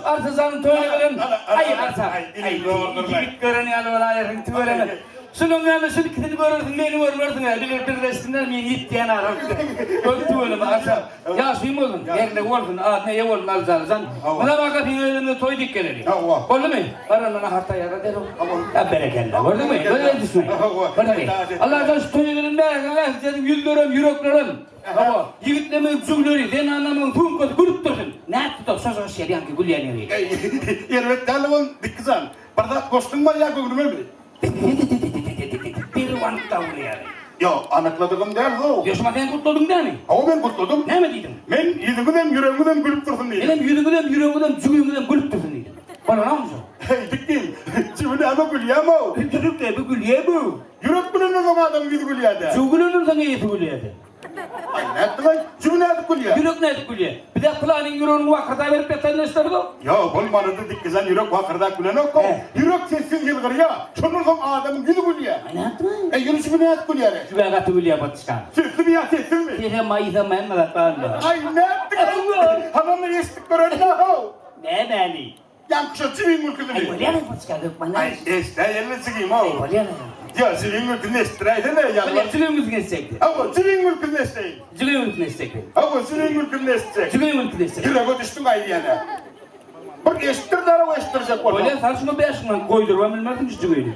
arsızanın toyuna gelen. Ay arsa. Ay git göreni alıver ayarın tüvereni. Şunun yanında şunu kitini görürsün, beni görmürsün ya. Bir resimden beni it diyen arar. Öldü öyle mi arsa? Ya suyum olsun, yerine olsun, ağzına ye olsun alacağız. Buna baka bir önünde toy dik gelir. Oldu mu? Aranına harta yara derim. Ya berekelle, gördün mü? Böyle düşmeyin. Allah'tan şu toyunun ne? Senin yüzlerim, yüreklerim. Ama yiğitlemin üksüngleri, sen anlamın tüm kötü gülüp dursun. Ne tutup söz şey yanki gül yanıyor. Yervet derli ol dikkizan. Barda koştun mu ya gördüm mi? Bir vanta vuruyor. Ya anakladığım değil o. Yaşıma sen kurtuldun değil mi? Ama ben kurtuldum. Ne mi dedim? Ben yüzümden yüreğimden gülüp dursun dedim. Benim yüzümden cügümden gülüp dursun dedim. Bana ne olmuş o? Hey dikkim. Şimdi ama gülüyor mu? Gülüp de bu gülüyor bu. Yürek bile ne zaman adam yüzü gülüyor da. Cügülünün sana yeti gülüyor da. Ay ne yaptın lan? Şimdi ne yaptın gülüyor? Yürek ne gülüyor? Bir de planın yüreğini vakarda verip yatan ne ister bu? Ya olmadı dikkizan yürek vakırda gülen o. Yürek sessiz yılgır ya. Şunun son adamın yüzü gülüyor. Ne yaptın? Yürüyüşü ne yaptın gülüyor? Şuraya katı gülüyor batışkan. Sessiz mi ya sessiz mi? Sesem mayısam ben mi da? Ay ne yaptın? Hanımı geçtik görünce o. Ne beni? Yankışa sivin mülkünü Ay mi? böyle mi batışkan? Bana Ay işte yerine sıkayım o. Ay böyle mi? Ya sivin mülkünü estireyse ne ya? Böyle cügümüz geçecekti. Ama sivin mülkünü esteyin. Cügümüz geçecekti. Ama sivin mülkünü estecek. Cügümüz geçecekti. Yüreğe düştün ayrı yana. Bak estir de o estirecek orada. Böyle saçma beşman koydurmam bilmezdim ki cügüydü.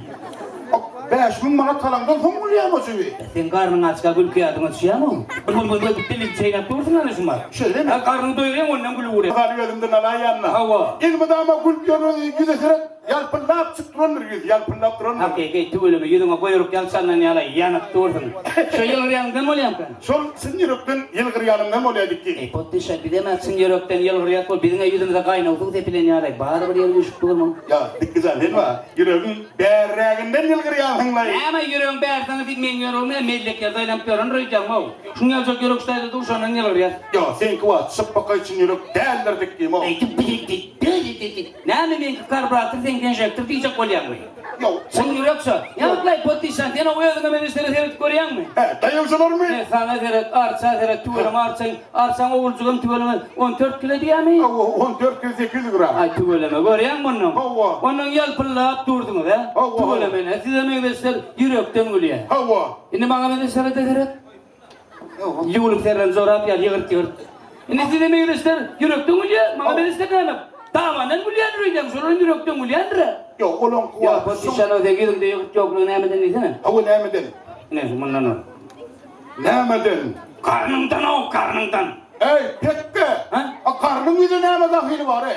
5000 manat kalandan son gülüyor mu sivi? Sen karnın açka gül kıyadına düşüyor mu? Bu bilik çeynep durursun hani şunlar. Şöyle mi? Karnını doyuruyorsun ondan gülü vuruyor. Hadi elimden alay yanına. Hava. İlmi de ama gül diyor yüze seret. Yalpınlap çıktırındır yüz. Yalpınlap durundur. Hakiki tüvülümü yüzüme koyurup yansanla yala yanıp durursun. Şu yılgır yanından mı olayım kan? Sol sizin yürekten yılgır yanımdan olaydık ki. Ey pottişa bidemezsin yürekten yılgır yatma. Bizine yüzümüze kaynavduk tepilen yalay. Bağır bir yılgır üşüp durma. Ya dik güzel değil mi? Yüreğin berreğinden yılgır yanınla. Ama yüreğin bertanı bilmeyen yüreğin mellek yazaylam görün rıyacağım o. Şunu yazık yürek stayda durşanın yılgır yaz. Ya sen kıva sıppaka için yürek değerlerdik ki o. Ey ne mi ben karbüratör sen gençektir diyecek kolyam mı? Ya Sen yürekse. Yaklay pottişan sen o yazına beni seni seyret koruyan mı? dayavcılar mı? Ne sana seyret arsa seyret tüvelem arsan oğulcuğum tüveleme 14 kilo diye mi? 14 kilo 800 gram. Ay tüveleme görüyen bunun. Hava. Onun yalpırlayıp durdunuz ha? Hava. Tüveleme ne? Size meyvesiler yürekten gülüyor. Hava. Şimdi bana beni seyret seyret. Yığılıp seyret zorap ya yığırt yığırt. Şimdi size meyvesiler yürekten gülüyor. Bana beni seyret. Tamamen gülüyor rüydem. Sonra yürekten gülüyor. Ya olan kıva. Ya potişan o zegidin de yığırt yokluğu ne emeden desene. Hava ne emeden? Ne bundan o? Ne emeden? Karnından o karnından. Ey pekke. Ha? Karnın yüzü ne emeden hili var ey?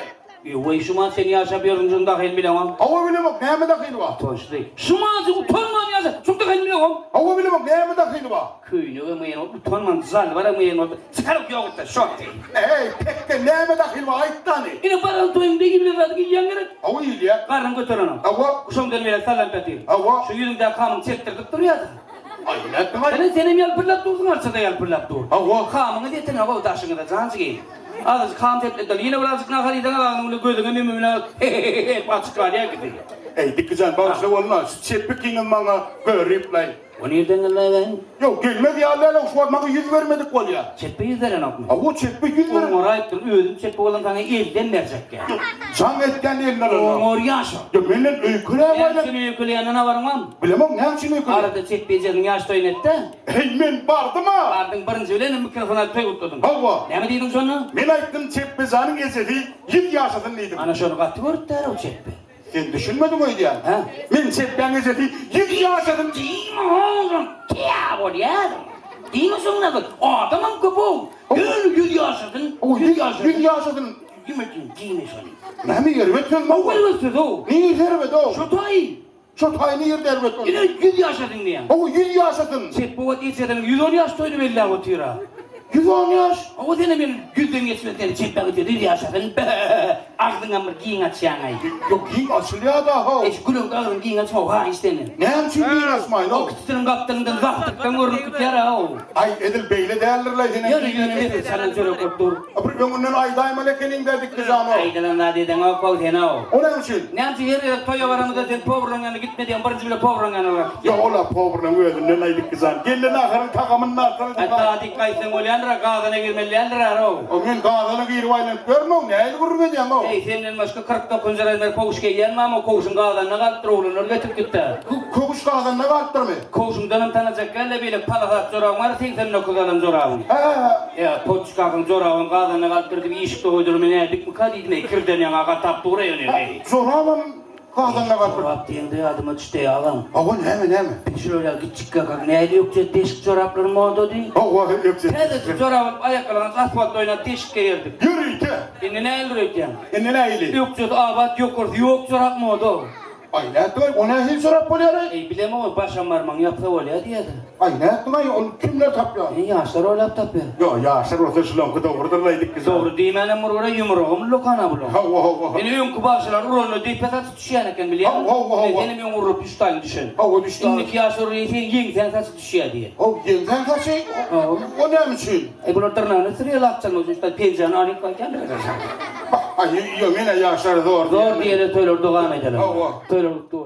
Vay şuma seni yaşapıyorsun dahil bilemem. Hava bile bak ne emeden hili var? Toştu. Şuma utanmam ya. Çok dahil bilemem. Hava bile bak ne emeden hili var? Köyünü ömeyen o utanmam zal var ömeyen o. Çıkarıp yok da şok değil. Ey pekke ne emeden hili var? Ayıp tane. Yine para toyum değil gibi verdi ki yangırık. Hava hili ya. Karnım götürenim. Hava. Kuşumdan bile sallan petir. Hava. Şu yüzünden kanım çektirdik duruyor da. Ay ne ettin ay? Senin yalpırlap durdun arsa da yalpırlap dur. Hava. Kamını detin hava taşını da cancı giyin. Ağzı kam tepletten yine birazcık nakariden ağzını gözüne mümüne açık var ya gidiyor. Ey dikkacan bağışla olma. Çeppi kinin bana görüp lay. O nereden geldi lan? Yok gelmedi ya Leyla şu an bana yüz vermedik kol ya. Çeppe yüzleren okmu. Hava çeppi yüz Onu vermedik. orayıptır ödüm çeppe olan sana elden verecek ya. Can etken elinden Onu alın. oraya aşağı. Ya benden öyküle Ben var seni yükleyenine varmam. Bilemem ne yapsın öyküle. Arada çekpeyeceğin yaş toyun etti. Hey men bardı mı? Ardın birinci öyle mikrofona toy kurtudun. Hava. Ne mi dedin sonra? Men ayttım çeppi zanın gezedi. 7 yaşadın dedim. Ana şunu katı vurtlar o çeppe. Sen düşünmedin miydi yani? Ha? Men çeppiyen gezedi. 7 yaşadın. Değil mi oğlum? Kya var ya. Değil mi sonra bak? Adamım kapım. Yürü yürü yaşadın. O 7 yaşadın. Yemekin değil mi sana? Ne mi yer vetön mü? O kılmıştı o. Niye yer vetön? Şu tay. Şu tayını yer der vetön. Yine 100 yaşadın diye. O 100 yaşadın. Çeppe o diyeceğim 110 yaş toydu belli o tira. 110 yaş. O dene benim yüzden geçmeden çeppe ötüyor 100 yaşadın. Aklına mı giyin açacağın ay. Yok giyin açılıyor da ha. Eş gülüm kalın giyin açma o ha istemiyor. Ne yapsın giyin açmayın O o? kıtırın kaptanından zaktıktan görünüp yara o. Ay edil beyle değerlerle yine. Yarı yönü sana şöyle kurtur. Abur ben ondan ay daima lekenin dedik biz ama. Aydalan da dedin o kol tena o. O ne için? Ne yaptı her toya varanı sen povrun yanına gitme diyen birinci bile povrun yanına var. Ya ola povrun ödünden aydık kızan. Gelin ahırın takımının arkasına. Hatta dikkaysen o leandra gazına girme leandra o. O men gazını giyir vaylan görmem ne el vurur edeceğim o. senden başka 49 liralar kovuşga gelme ama kovuşun qağdanına qalıp oğlanlar getirip gitti. Koğuş kağıdında kalıptır mı? Kovuşundan tanacak gelle böyle palahat zorağın var, 89 adam zorağın. Ya poçkağın zorağın qağdanına qalıp bir işikte koydurma ne dik mi kadidine kirden yana taptı oraya ne? Zorağın kağıdında kalıptır. Zorağın diye adıma düştü ağam. Ağın hemen. Şöyle küçük kakak ne yok ki deşik çorapları moda değil. Ağın yok sen. Tezek çorabın ayaklarını asfalt oynatıp deşik giyirdik. Yürü ite. Şimdi ne eldirek yani? Ne eyle? Yok çocuk abat yok orada yok çorap moda. Ay ne ettin ay? Ona hiç sorap oluyor. Bilem ama başa marman yapsa öyle diye de. Ay ne ettin ay? Onu kimler tapıyor? Yaşlar öyle tapıyor. Yo yaşar olsa şulan kadar vurdurlaydık kızım. Doğru değil mi? Murura yumruğum lokana bulun. Hava. Beni yum kubasılar uronu dipete tutuşuyan eken biliyor musun? Hava. Benim yumruğum üstten düşün. Hava düştü. Şimdiki yaşlar oraya yengen saçı düşüyor diye. O yengen kaçı? O ne misin? Bunu tırnağını sıraya lakacaksın o yüzden pencerenin arayıp kalken Ay yine yaşar zor. Zor diye de töyler devam edelim. Hava. Töyler doğru.